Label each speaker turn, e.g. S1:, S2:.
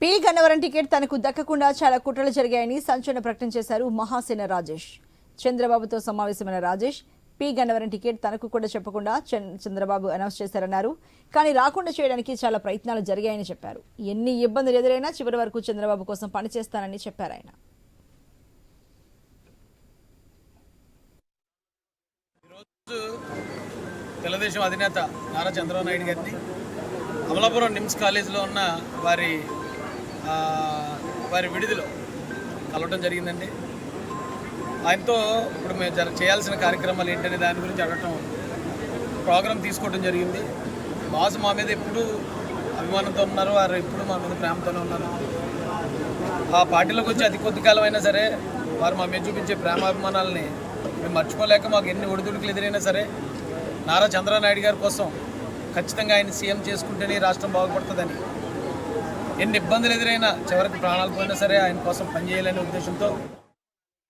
S1: P Gannavaram ticket తనకు దక్కకుండా చాలా కుట్రలు జరిగాయని సంచలన ప్రకటన చేశారు మహాసేన రాజేష్. చంద్రబాబుతో సమావేశమైన రాజేష్ పి గన్నవరం టికెట్ తనకు కూడా చెప్పకుండా చంద్రబాబు అనౌన్స్ చేశారన్నారు. కానీ రాకుండా చేయడానికి చాలా ప్రయత్నాలు జరిగాయని చెప్పారు. ఎన్ని ఇబ్బందులు ఎదురైనా చివరి వరకు చంద్రబాబు కోసం పనిచేస్తానని చెప్పారు ఆయన.
S2: తెలుగుదేశం అధినేత నారా చంద్రబాబు నాయుడు గారిని అమలాపురం నిమ్స్ కాలేజీలో ఉన్న వారి విడిదిలో కలవడం జరిగిందండి. ఆయనతో ఇప్పుడు మేము చేయాల్సిన కార్యక్రమాలు ఏంటనే దాని గురించి అడగటం, ప్రోగ్రాం తీసుకోవడం జరిగింది. బాస్ మా మీద ఎప్పుడు అభిమానంతో ఉన్నారు, వారు ఎప్పుడు మా మీద ప్రేమతోనే ఉన్నారు. ఆ పార్టీలోకి వచ్చి అతి కొద్ది కాలం అయినా సరే వారు మా మీద చూపించే ప్రేమాభిమానాలని మేము మర్చిపోలేక మాకు ఎన్ని ఒడిదుడుకులు ఎదురైనా సరే నారా చంద్రబాబు నాయుడు గారి కోసం ఖచ్చితంగా ఆయన సీఎం చేసుకుంటేనే రాష్ట్రం బాగుపడుతుందని, ఎన్ని ఇబ్బందులు ఎదురైనా చివరికి ప్రాణాలు పోయినా సరే ఆయన కోసం పనిచేయాలనే ఉద్దేశంతో